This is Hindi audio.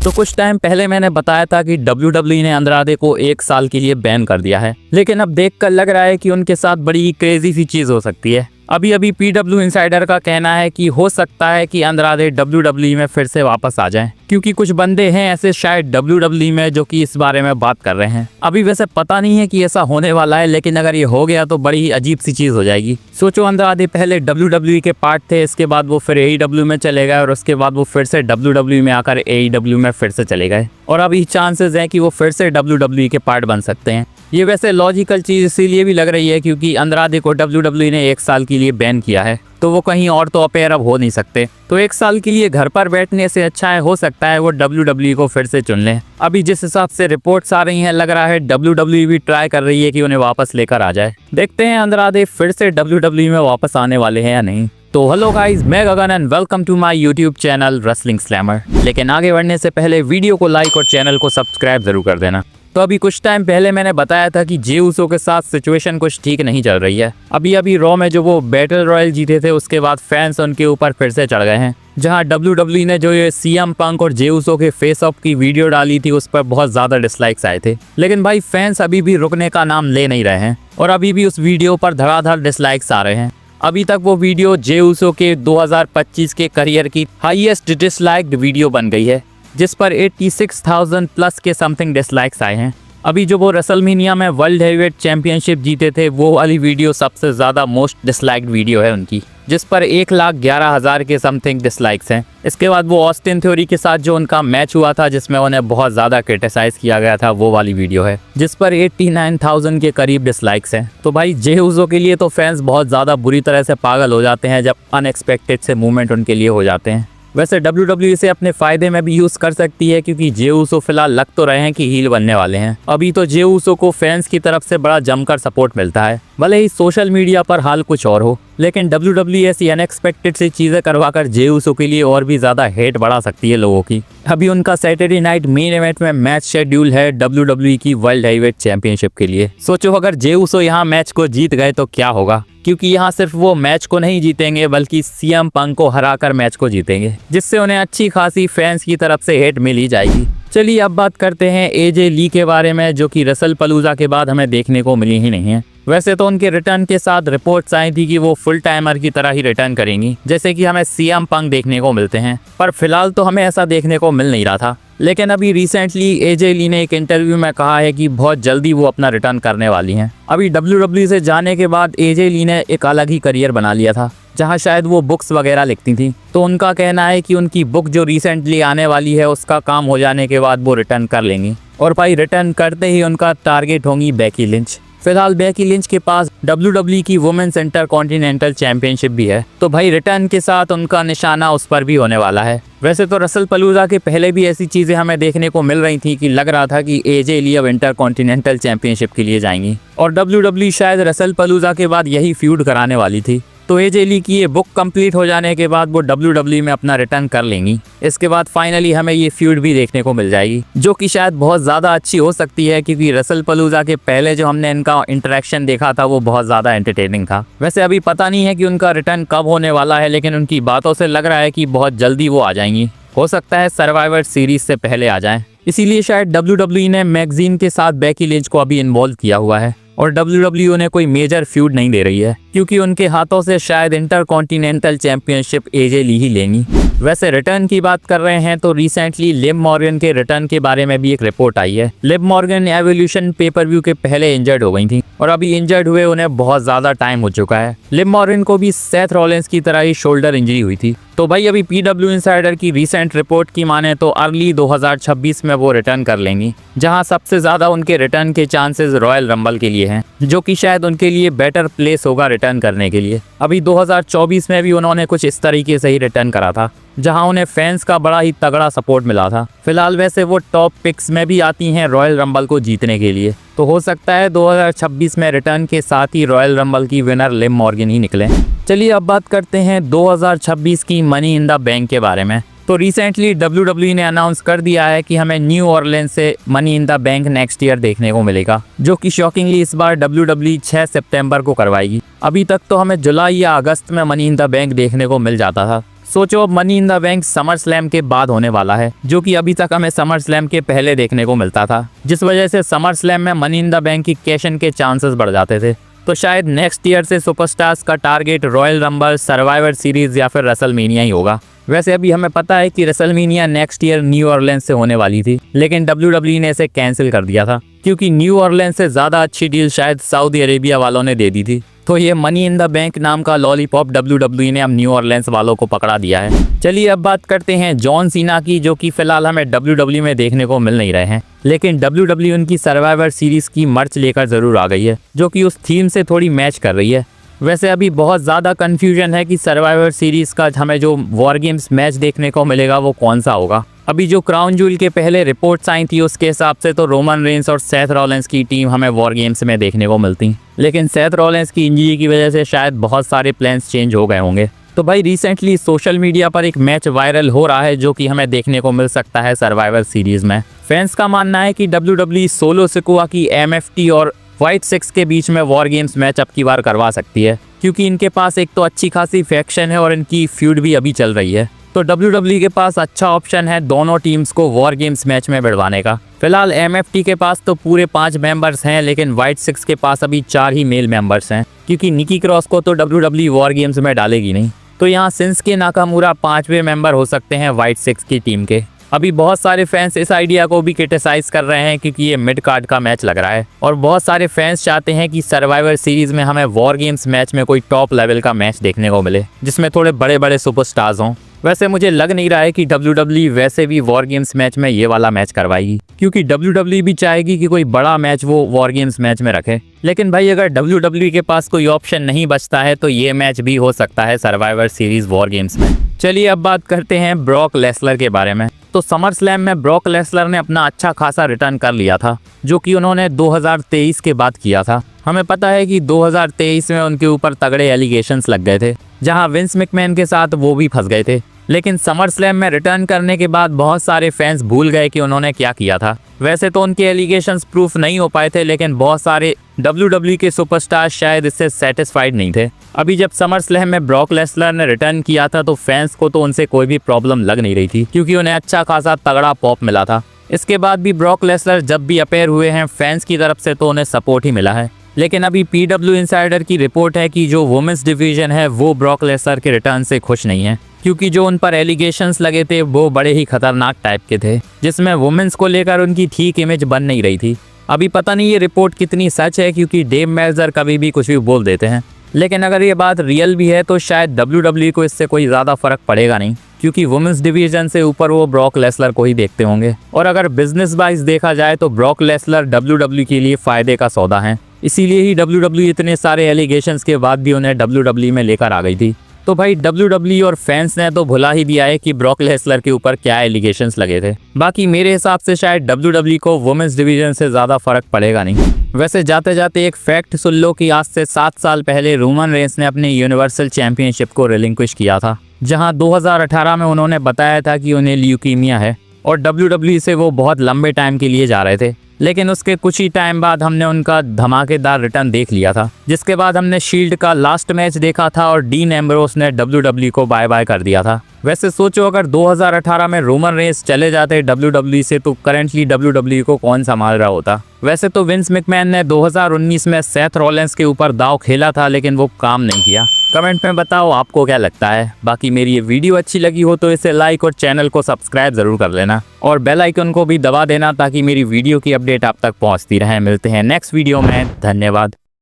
तो कुछ टाइम पहले मैंने बताया था कि WWE ने अंद्रादे को 1 साल के लिए बैन कर दिया है, लेकिन अब देखकर लग रहा है कि उनके साथ बड़ी क्रेजी सी चीज हो सकती है। अभी PW इनसाइडर का कहना है कि हो सकता है कि अंद्रादे WWE में फिर से वापस आ जाएं, क्योंकि कुछ बंदे हैं ऐसे शायद WWE में जो कि इस बारे में बात कर रहे हैं। अभी वैसे पता नहीं है कि ऐसा होने वाला है, लेकिन अगर ये हो गया तो बड़ी ही अजीब सी चीज हो जाएगी। सोचो, अंद्रादे पहले WWE के पार्ट थे, इसके बाद वो फिर AEW में चले गए और उसके बाद वो फिर से WWE में आकर AEW में फिर से चले गए, और अभी चांसेस हैं कि वो फिर से WWE के पार्ट बन सकते हैं। ये वैसे लॉजिकल चीज इसीलिए भी लग रही है क्योंकि अंद्रादे को WWE ने 1 साल के लिए बैन किया है, तो वो कहीं और तो अपीयर अब हो नहीं सकते। तो 1 साल के लिए घर पर बैठने से अच्छा है, हो सकता है वो WWE को फिर से चुन लें। अभी जिस हिसाब से रिपोर्ट्स आ रही हैं, लग रहा है WWE भी ट्राई कर रही है कि उन्हें वापस लेकर आ जाए। देखते हैं अंद्रादे फिर से WWE में वापस आने वाले हैं या नहीं। तो हेलो गाइस, मैं Gagan and welcome to my YouTube channel Wrestling Slammer. लेकिन आगे बढ़ने से पहले वीडियो को लाइक और चैनल को सब्सक्राइब जरूर कर देना। तो अभी कुछ टाइम पहले मैंने बताया था कि जे उसो के साथ सिचुएशन कुछ ठीक नहीं चल रही है। अभी रॉ में जो वो बैटल रॉयल जीते थे, उसके बाद फैंस उनके ऊपर फिर से चढ़ गए हैं। जहां WWE ने जो ये CM पंक और जे उसो के फेस ऑफ की वीडियो डाली थी, उस पर बहुत ज्यादा डिसलाइक्स आए थे। लेकिन भाई फैंस अभी भी रुकने का नाम ले नहीं रहे हैं और अभी भी उस वीडियो पर धड़ाधड़ डिसलाइक्स आ रहे हैं। अभी तक वो वीडियो जे उसो के 2025 के करियर की हाईएस्ट डिसलाइक्ड वीडियो बन गई है, जिस पर 86,000 प्लस के समथिंग डिसलाइक्स आए हैं। अभी जो वो रेसलमेनिया में वर्ल्ड हेवीवेट चैंपियनशिप जीते थे, वो वाली वीडियो सबसे ज़्यादा मोस्ट डिसलाइक्ड वीडियो है उनकी, जिस पर 1,11,000 के समथिंग डिसलाइक्स हैं। इसके बाद वो ऑस्टिन थ्योरी के साथ जो उनका मैच हुआ था, जिसमें उन्हें बहुत ज़्यादा क्रिटिसाइज किया गया था, वो वाली वीडियो है, जिस पर 89,000 के करीब डिसलाइक्स हैं। तो भाई जे उसो के लिए तो फैंस बहुत ज़्यादा बुरी तरह से पागल हो जाते हैं जब अनएक्सपेक्टेड से मूवमेंट उनके लिए हो जाते हैं। वैसे WWE इसे अपने फायदे में भी यूज कर सकती है, क्योंकि जे उसो फिलहाल लग तो रहे हैं कि हील बनने वाले हैं। अभी तो जे उसो को फैंस की तरफ से बड़ा जमकर सपोर्ट मिलता है, भले ही सोशल मीडिया पर हाल कुछ और हो, लेकिन WWE ऐसी अनएक्सपेक्टेड सी चीजें करवाकर जे उसो के लिए और भी ज्यादा हेट बढ़ा सकती है लोगों की। अभी उनका सैटरडे नाइट मेन इवेंट में मैच शेड्यूल है WWE की वर्ल्ड हेवीवेट चैंपियनशिप के लिए। सोचो अगर जे उसो यहाँ मैच को जीत गए तो क्या होगा, क्योंकि यहाँ सिर्फ वो मैच को नहीं जीतेंगे बल्कि CM पंक को हराकर मैच को जीतेंगे, जिससे उन्हें अच्छी खासी फैंस की तरफ से हेट मिल ही जाएगी। चलिए अब बात करते हैं AJ ली के बारे में, जो कि रेसलपलूजा के बाद हमें देखने को मिली ही नहीं है। वैसे तो उनके रिटर्न के साथ रिपोर्ट्स आई थी कि वो फुल टाइमर की तरह ही रिटर्न करेंगी, जैसे कि हमें CM पंक देखने को मिलते हैं, पर फिलहाल तो हमें ऐसा देखने को मिल नहीं रहा था। लेकिन अभी रिसेंटली AJ ली ने एक इंटरव्यू में कहा है कि बहुत जल्दी वो अपना रिटर्न करने वाली हैं। अभी WWE से जाने के बाद AJ ली ने एक अलग ही करियर बना लिया था, जहां शायद वो बुक्स वगैरह लिखती थी। तो उनका कहना है कि उनकी बुक जो रिसेंटली आने वाली है, उसका काम हो जाने के बाद वो रिटर्न कर लेंगी, और भाई रिटर्न करते ही उनका टारगेट होंगी बेकी लिंच। फिलहाल बेकी लिंच के पास WWE की वुमेन्स इंटरकॉन्टिनेंटल चैंपियनशिप भी है, तो भाई रिटर्न के साथ उनका निशाना उस पर भी होने वाला है। वैसे तो रेसलपलूजा के पहले भी ऐसी चीजें हमें देखने को मिल रही थी कि लग रहा था कि AJ ली अब इंटरकॉन्टिनेंटल चैंपियनशिप के लिए जाएंगी, और WWE शायद रेसलपलूजा के बाद यही फ्यूड कराने वाली थी। तो AJ ली की ये बुक कंप्लीट हो जाने के बाद वो WWE में अपना रिटर्न कर लेंगी। इसके बाद फाइनली हमें ये फ्यूड भी देखने को मिल जाएगी, जो कि शायद बहुत ज़्यादा अच्छी हो सकती है, क्योंकि रेसलपलूजा के पहले जो हमने इनका इंटरेक्शन देखा था वो बहुत ज़्यादा एंटरटेनिंग था। वैसे अभी पता नहीं है कि उनका रिटर्न कब होने वाला है, लेकिन उनकी बातों से लग रहा है कि बहुत जल्दी वो आ जाएंगी। हो सकता है सर्वाइवर सीरीज से पहले आ जाएं। इसीलिए शायद WWE ने मैगजीन के साथ बेकी लिंच को अभी इन्वॉल्व किया हुआ है, और WWE ने कोई मेजर फ्यूड नहीं दे रही है, क्योंकि उनके हाथों से शायद इंटरकॉन्टिनेंटल चैंपियनशिप AJ ली ही लेंगी। वैसे रिटर्न की बात कर रहे हैं तो रिसेंटली लिव मॉर्गन के रिटर्न के बारे में भी एक रिपोर्ट आई है। Liv Morgan evolution pay per view के पहले इंजर्ड हो गई थी, और अभी इंजर्ड हुए उन्हें बहुत ज्यादा टाइम हो चुका है। लिव मॉर्गन को भी सेथ रॉलिंस की तरह ही शोल्डर इंजरी हुई थी। तो भाई अभी PW इनसाइडर की रीसेंट रिपोर्ट की माने तो अर्ली 2026 में वो रिटर्न कर लेंगी, जहां सबसे ज्यादा उनके रिटर्न के चांसेस रॉयल रंबल के लिए हैं, जो कि शायद उनके लिए बेटर प्लेस होगा रिटर्न करने के लिए। अभी 2024 में भी उन्होंने कुछ इस तरीके से ही रिटर्न करा था, जहां उन्हें फैंस का बड़ा ही तगड़ा सपोर्ट मिला था। फिलहाल वैसे वो टॉप पिक्स में भी आती हैं रॉयल रंबल को जीतने के लिए, तो हो सकता है 2026 में रिटर्न के साथ ही रॉयल रंबल की विनर लिव मॉर्गन ही निकले। चलिए अब बात करते हैं 2026 की मनी इन द बैंक के बारे में। तो रिसेंटली WWE ने अनाउंस कर दिया है कि हमें न्यू ऑरलिन्स से money in the bank next year देखने को मिलेगा, जो कि शॉकिंगली इस बार WWE 6 सितंबर को करवाएगी। अभी तक तो हमें जुलाई या अगस्त में मनी इन द बैंक देखने को मिल जाता था। सोचो अब money in the bank summer slam के बाद होने वाला है, जो कि अभी तक हमें समर स्लैम के पहले देखने को मिलता था, जिस वजह से समर स्लैम में मनी इन द बैंक की कैश इन के चांसेस बढ़ जाते थे। तो शायद नेक्स्ट ईयर से सुपरस्टार्स का target royal rumble, survivor series या फिर रेसलमेनिया ही होगा। वैसे अभी हमें पता है कि रेसलमेनिया नेक्स्ट ईयर न्यू ऑरलेंस से होने वाली थी, लेकिन WWE ने इसे कैंसिल कर दिया था क्योंकि न्यू ऑरलेंस से ज़्यादा अच्छी डील शायद सऊदी अरेबिया वालों ने दे दी थी। तो ये मनी इन द बैंक नाम का लॉलीपॉप WWE ने अब न्यू ऑरलेंस वालों को पकड़ा दिया है। चलिए अब बात करते हैं जॉन सीना की, जो कि फिलहाल हमें WWE में देखने को मिल नहीं रहे हैं, लेकिन WWE उनकी सर्वाइवर सीरीज की मर्च लेकर जरूर आ गई है, जो कि उस थीम से थोड़ी मैच कर रही है। वैसे अभी बहुत ज़्यादा कन्फ्यूजन है कि सर्वाइवर सीरीज़ का हमें जो वॉर गेम्स मैच देखने को मिलेगा वो कौन सा होगा। अभी जो क्राउन जूल के पहले रिपोर्ट्स आई थी उसके हिसाब से तो रोमन रेंस और सेथ रॉलेंस की टीम हमें वॉर गेम्स में देखने को मिलती, लेकिन सेथ रॉलेंस की इंजरी की वजह से शायद बहुत सारे प्लान्स चेंज हो गए होंगे। तो भाई रिसेंटली सोशल मीडिया पर एक मैच वायरल हो रहा है जो कि हमें देखने को मिल सकता है सर्वाइवर सीरीज़ में। फैंस का मानना है कि WWE सोलो सिकोआ की MFT और व्हाइट सिक्स के बीच में वॉर गेम्स मैच अब की बार करवा सकती है, क्योंकि इनके पास एक तो अच्छी खासी फैक्शन है और इनकी फ्यूड भी अभी चल रही है। तो WWE के पास अच्छा ऑप्शन है दोनों टीम्स को वॉर गेम्स मैच में भिड़वाने का। फिलहाल MFT के पास तो पूरे 5 मेंबर्स हैं, लेकिन व्हाइट सिक्स के पास अभी 4 ही मेल मेंबर्स हैं, क्योंकि निकी क्रॉस को तो WWE वॉर गेम्स में डालेगी नहीं। तो यहाँ शिंसुके नाकामुरा 5वें मेंबर हो सकते हैं व्हाइट सिक्स की टीम के। अभी बहुत सारे फैंस इस आइडिया को भी क्रिटिसाइज कर रहे हैं क्योंकि ये मिड कार्ड का मैच लग रहा है, और बहुत सारे फैंस चाहते हैं कि सर्वाइवर सीरीज में हमें वॉर गेम्स मैच में कोई टॉप लेवल का मैच देखने को मिले, जिसमें थोड़े बड़े बड़े सुपरस्टार्स हों। वैसे मुझे लग नहीं रहा है कि WWE वैसे भी वॉर गेम्स मैच में ये वाला मैच करवाएगी, क्योंकि WWE भी चाहेगी कि कोई बड़ा मैच वो वॉर गेम्स मैच में रखे। लेकिन भाई अगर WWE के पास कोई ऑप्शन नहीं बचता है तो ये मैच भी हो सकता है सर्वाइवर सीरीज वॉर गेम्स में। चलिए अब बात करते हैं ब्रॉक लेसलर के बारे में। तो समर स्लैम में ब्रॉक लेसलर ने अपना अच्छा खासा रिटर्न कर लिया था, जो कि उन्होंने 2023 के बाद किया था। हमें पता है कि 2023 में उनके ऊपर तगड़े एलिगेशंस लग गए थे, जहां विंस मैकमैन के साथ वो भी फंस गए थे। लेकिन समर स्लैम में रिटर्न करने के बाद बहुत सारे फैंस भूल गए कि उन्होंने क्या किया था। वैसे तो उनके एलिगेशंस प्रूफ नहीं हो पाए थे, लेकिन बहुत सारे WWE के सुपरस्टार शायद इससे सेटिस्फाइड नहीं थे। अभी जब समर स्लैम में ब्रॉक लेसलर ने रिटर्न किया था तो फैंस को तो उनसे कोई भी प्रॉब्लम लग नहीं रही थी, क्योंकि उन्हें अच्छा खासा तगड़ा पॉप मिला था। इसके बाद भी ब्रॉक लेसलर जब भी अपेयर हुए हैं फैंस की तरफ से तो उन्हें सपोर्ट ही मिला है। लेकिन अभी PW इनसाइडर की रिपोर्ट है कि जो वुमेन्स डिवीजन है वो ब्रॉक लेसलर के रिटर्न से खुश नहीं है, क्योंकि जो उन पर एलिगेशंस लगे थे वो बड़े ही खतरनाक टाइप के थे, जिसमें वुमेन्स को लेकर उनकी ठीक इमेज बन नहीं रही थी। अभी पता नहीं ये रिपोर्ट कितनी सच है, क्योंकि डेव मेल्जर कभी भी कुछ भी बोल देते हैं। लेकिन अगर ये बात रियल भी है तो शायद WWE को इससे कोई ज़्यादा फर्क पड़ेगा नहीं, क्योंकि वुमेन्स डिवीजन से ऊपर वो ब्रॉक लेसलर को ही देखते होंगे। और अगर बिजनेस वाइज देखा जाए तो ब्रॉक लेसलर WWE के लिए फ़ायदे का सौदा है, इसीलिए ही WWE इतने सारे एलिगेशंस के बाद भी उन्हें WWE में लेकर आ गई थी। तो भाई WWE और फैंस ने तो भुला ही दिया है कि ब्रॉक लेसलर के ऊपर क्या एलिगेशंस लगे थे। बाकी मेरे हिसाब से शायद WWE को वुमेन्स डिवीजन से ज़्यादा फर्क पड़ेगा नहीं। वैसे जाते जाते एक फैक्ट सुन लो कि आज से 7 साल पहले रोमन रेंस ने अपने यूनिवर्सल चैंपियनशिप को रिलिंक्विश किया था, जहां 2018 में उन्होंने बताया था कि उन्हें ल्यूकीमिया है और WWE से वो बहुत लंबे टाइम के लिए जा रहे थे। लेकिन उसके कुछ ही टाइम बाद हमने उनका धमाकेदार रिटर्न देख लिया था, जिसके बाद हमने शील्ड का लास्ट मैच देखा था और डीन एम्ब्रोस ने WWE को बाय बाय कर दिया था। वैसे सोचो अगर 2018 में रोमन रेंस चले जाते WWE से तो करेंटली WWE को कौन संभाल रहा होता। वैसे तो विंस मैकमैन ने 2019 में सेथ रॉलेंस के ऊपर दांव खेला था, लेकिन वो काम नहीं किया। कमेंट में बताओ आपको क्या लगता है। बाकी मेरी ये वीडियो अच्छी लगी हो तो इसे लाइक और चैनल को सब्सक्राइब जरूर कर लेना, और बेल आइकन को भी दबा देना ताकि मेरी वीडियो की अपडेट आप तक पहुंचती रहे। मिलते हैं नेक्स्ट वीडियो में, धन्यवाद।